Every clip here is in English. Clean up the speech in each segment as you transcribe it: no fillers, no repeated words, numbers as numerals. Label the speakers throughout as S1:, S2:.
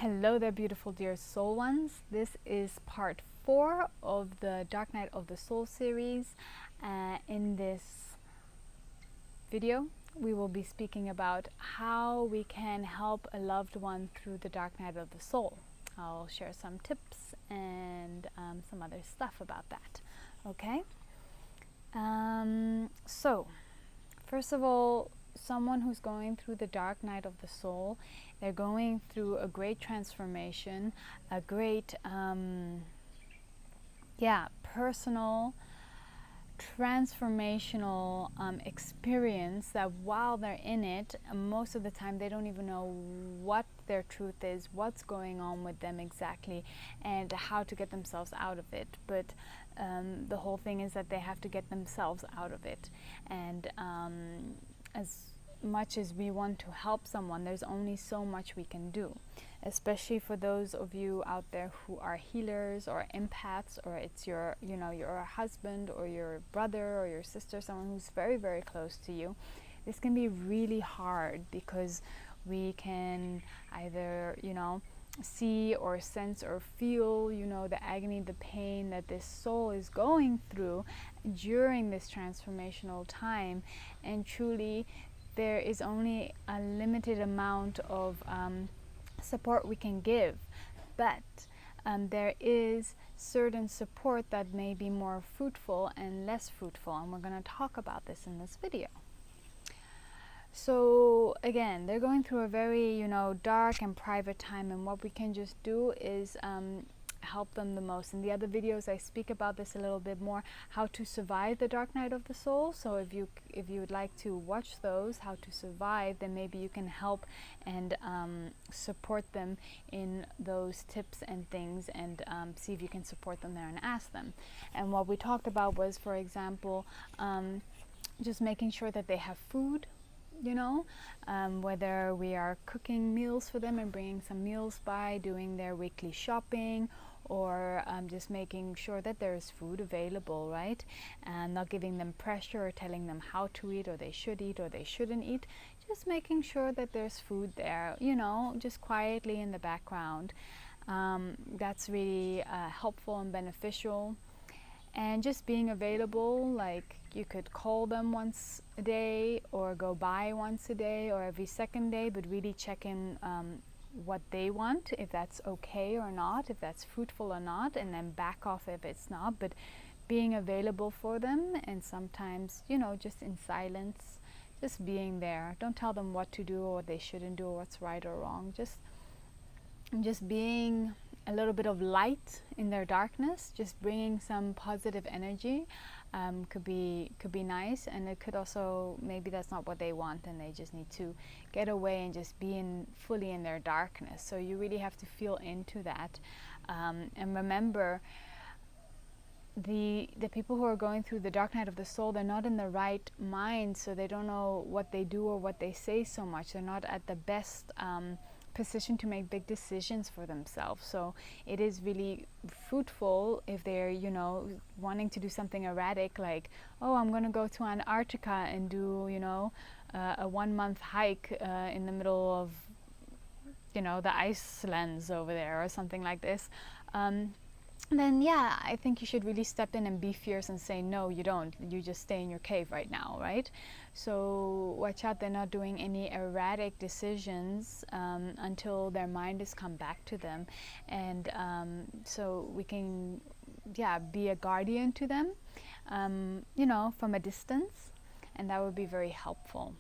S1: Hello there, beautiful dear soul ones. This is part 4 of the Dark Night of the Soul series. In this video, we will be speaking about how we can help a loved one through the Dark Night of the Soul. I'll share some tips and some other stuff about that. Okay? So, first of all, someone who's going through the dark night of the soul, they're going through a great transformation, a great personal transformational experience that while they're in it, most of the time they don't even know what their truth is, what's going on with them exactly, and how to get themselves out of it. But the whole thing is that they have to get themselves out of it. And as much as we want to help someone, there's only so much we can do, especially for those of you out there who are healers or empaths, or it's your husband or your brother or your sister, someone who's very, very close to you. This can be really hard because we can either see or sense or feel the agony, the pain that this soul is going through during this transformational time, and truly there is only a limited amount of support we can give, but there is certain support that may be more fruitful and less fruitful, and we're going to talk about this in this video. So again, they're going through a very dark and private time, and what we can just do is help them the most. In the other videos I speak about this a little bit more, how to survive the dark night of the soul. So if you would like to watch those, how to survive, then maybe you can help and support them in those tips and things, and see if you can support them there and ask them. And what we talked about was, for example, just making sure that they have food, whether we are cooking meals for them and bringing some meals by, doing their weekly shopping, or just making sure that there is food available, right? And not giving them pressure or telling them how to eat, or they should eat or they shouldn't eat. Just making sure that there's food there, just quietly in the background. That's really helpful and beneficial. And just being available, like you could call them once a day or go by once a day or every second day, but really check in what they want, if that's okay or not, if that's fruitful or not, and then back off if it's not. But being available for them, and sometimes just in silence, just being there. Don't tell them what to do or what they shouldn't do or what's right or wrong. Just being a little bit of light in their darkness, just bringing some positive energy, could be nice. And it could also, maybe that's not what they want and they just need to get away and just be fully in their darkness. So you really have to feel into that, and remember, the people who are going through the dark night of the soul, they're not in the right mind, so they don't know what they do or what they say so much. They're not at the best position to make big decisions for themselves. So it is really fruitful if they're wanting to do something erratic, like, oh, I'm going to go to Antarctica and do a 1-month hike in the middle of the Icelands over there, or something like this. Then yeah, I think you should really step in and be fierce and say, no, you don't. You just stay in your cave right now, right? So watch out, they're not doing any erratic decisions until their mind has come back to them. And so we can, be a guardian to them, from a distance, and that would be very helpful.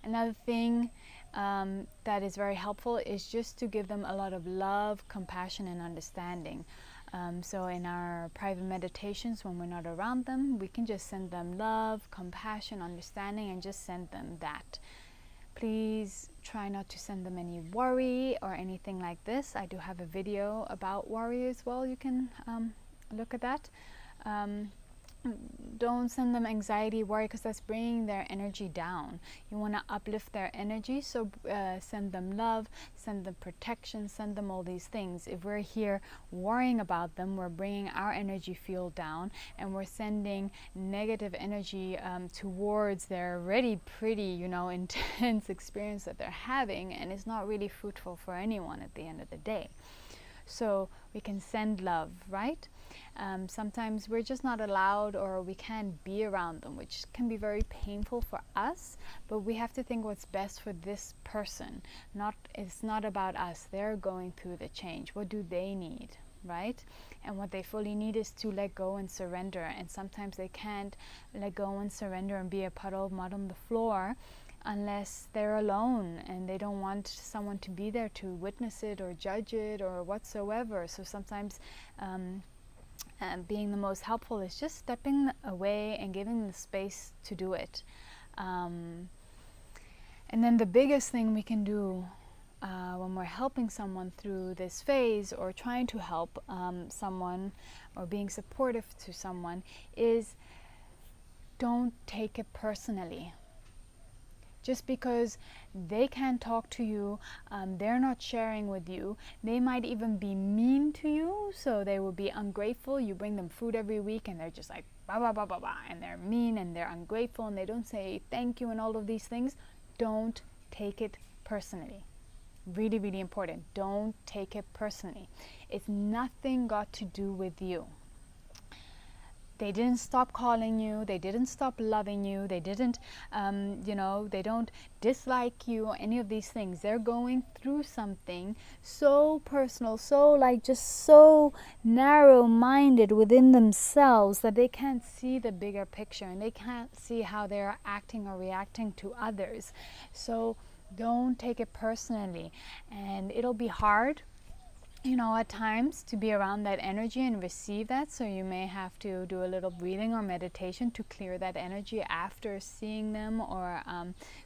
S1: Another thing that is very helpful is just to give them a lot of love, compassion, and understanding. So in our private meditations, when we're not around them, we can just send them love, compassion, understanding, and just send them that. Please try not to send them any worry or anything like this. I do have a video about worry as well. You can look at that. don't send them anxiety, worry, because that's bringing their energy down. You want to uplift their energy, so send them love, send them protection, send them all these things. If we're here worrying about them, we're bringing our energy field down, and we're sending negative energy towards their already pretty, intense experience that they're having, and it's not really fruitful for anyone at the end of the day. So we can send love, right? Sometimes we're just not allowed, or we can't be around them, which can be very painful for us, but we have to think what's best for this person. It's not about us. They're going through the change. What do they need, right? And what they fully need is to let go and surrender, and sometimes they can't let go and surrender and be a puddle of mud on the floor unless they're alone and they don't want someone to be there to witness it or judge it or whatsoever. So sometimes being the most helpful is just stepping away and giving them the space to do it. And then the biggest thing we can do when we're helping someone through this phase, or trying to help someone, or being supportive to someone, is don't take it personally. Just because they can't talk to you, they're not sharing with you, they might even be mean to you, so they will be ungrateful. You bring them food every week and they're just like blah blah blah blah blah, and they're mean and they're ungrateful and they don't say thank you and all of these things. Don't take it personally. Really, really important. Don't take it personally. It's nothing got to do with you. They didn't stop calling you, they didn't stop loving you, they didn't, they don't dislike you, any of these things. They're going through something so personal, just so narrow-minded within themselves that they can't see the bigger picture, and they can't see how they're acting or reacting to others. So don't take it personally, and it'll be hard, at times, to be around that energy and receive that. So you may have to do a little breathing or meditation to clear that energy after seeing them or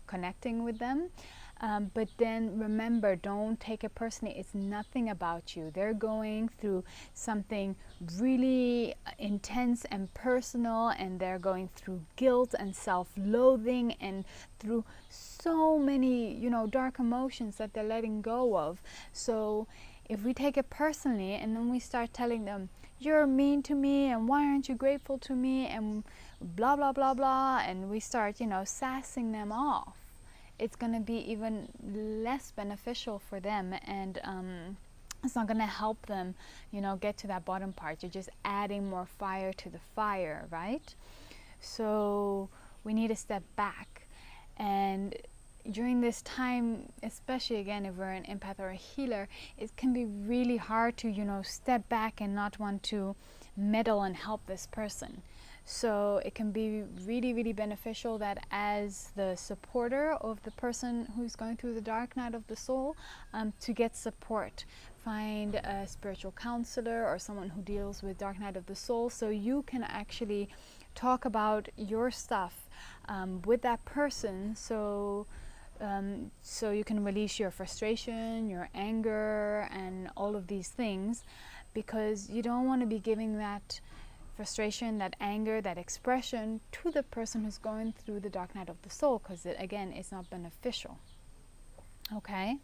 S1: connecting with them. But then remember, don't take it personally. It's nothing about you. They're going through something really intense and personal, and they're going through guilt and self-loathing and through so many, dark emotions that they're letting go of. So if we take it personally and then we start telling them, you're mean to me and why aren't you grateful to me and blah blah blah blah, and we start sassing them off, it's going to be even less beneficial for them, and it's not going to help them get to that bottom part. You're just adding more fire to the fire, right? So we need to step back, and during this time, especially again if we're an empath or a healer, it can be really hard to step back and not want to meddle and help this person. So it can be really, really beneficial that as the supporter of the person who's going through the dark night of the soul, to get support. Find a spiritual counselor or someone who deals with dark night of the soul, so you can actually talk about your stuff with that person, so you can release your frustration, your anger, and all of these things, because you don't want to be giving that frustration, that anger, that expression to the person who's going through the dark night of the soul, because again, it's not beneficial. Okay?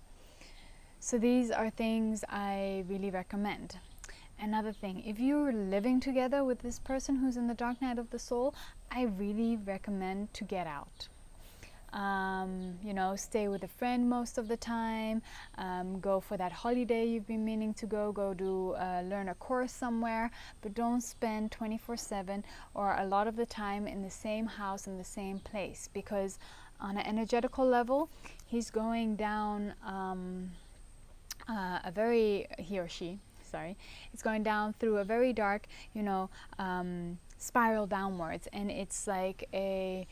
S1: So these are things I really recommend. Another thing, if you're living together with this person who's in the dark night of the soul, I really recommend to get out. Stay with a friend most of the time, go for that holiday you've been meaning to go do learn a course somewhere, but don't spend 24/7 or a lot of the time in the same house, in the same place, because on an energetical level, he's going down he or she, it's going down through a very dark, spiral downwards, and it's like a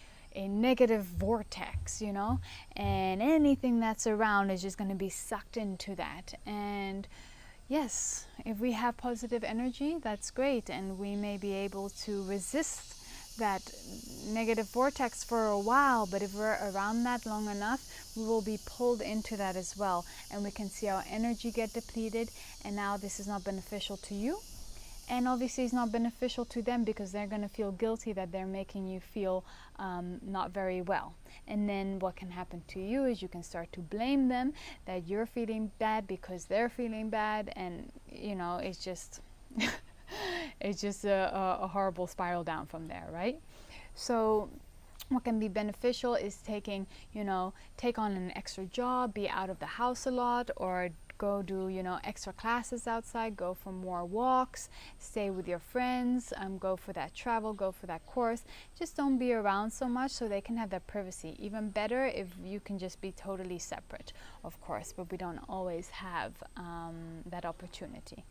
S1: negative vortex, and anything that's around is just going to be sucked into that. And yes, if we have positive energy, that's great, and we may be able to resist that negative vortex for a while, but if we're around that long enough, we will be pulled into that as well, and we can see our energy get depleted, and now this is not beneficial to you, And obviously it's not beneficial to them because they're going to feel guilty that they're making you feel not very well. And then what can happen to you is you can start to blame them that you're feeling bad because they're feeling bad, and you know, it's just it's just a horrible spiral down from there, right? So what can be beneficial is taking, you know, take on an extra job, be out of the house a lot, or go do, you know, extra classes outside, go for more walks, stay with your friends, go for that travel, go for that course. Just don't be around so much so they can have that privacy. Even better if you can just be totally separate, of course, but we don't always have that opportunity.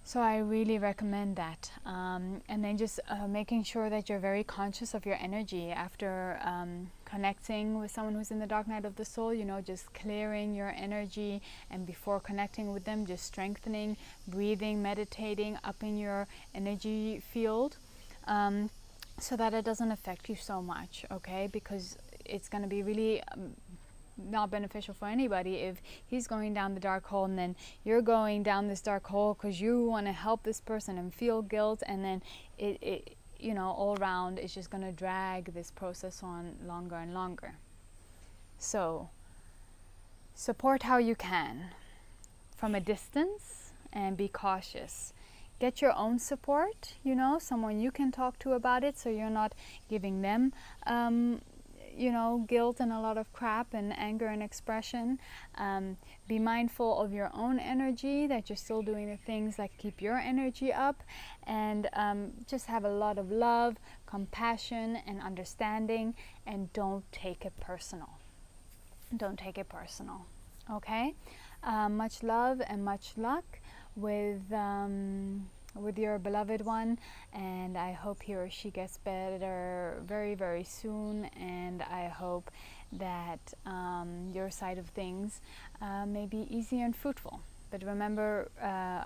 S1: So I really recommend that. And then just making sure that you're very conscious of your energy after connecting with someone who's in the dark night of the soul, you know, just clearing your energy, and before connecting with them, just strengthening, breathing, meditating, upping your energy field, so that it doesn't affect you so much, okay? Because it's going to be really not beneficial for anybody if he's going down the dark hole and then you're going down this dark hole because you want to help this person and feel guilt, and then it you know, all around it's just going to drag this process on longer and longer. So support how you can from a distance and be cautious. Get your own support, you know, someone you can talk to about it, so you're not giving them you know, guilt and a lot of crap and anger and expression. Be mindful of your own energy, that you're still doing the things that keep your energy up, and just have a lot of love, compassion, and understanding, and don't take it personal. Don't take it personal, okay? Much love and much luck with your beloved one, and I hope he or she gets better very, very soon, and I hope that your side of things may be easy and fruitful. But remember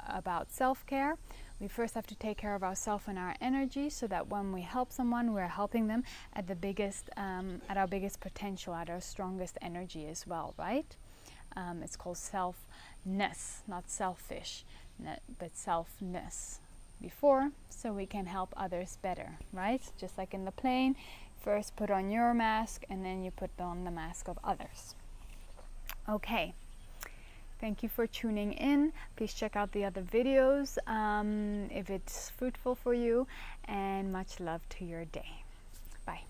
S1: about self-care. We first have to take care of ourselves and our energy, so that when we help someone, we're helping them at the biggest, at our biggest potential, at our strongest energy as well, right? It's called selfness, not selfish, but selfness before, so we can help others better, right? Just like in the plane, first put on your mask and then you put on the mask of others. Okay, thank you for tuning in. Please check out the other videos if it's fruitful for you, and much love to your day. Bye.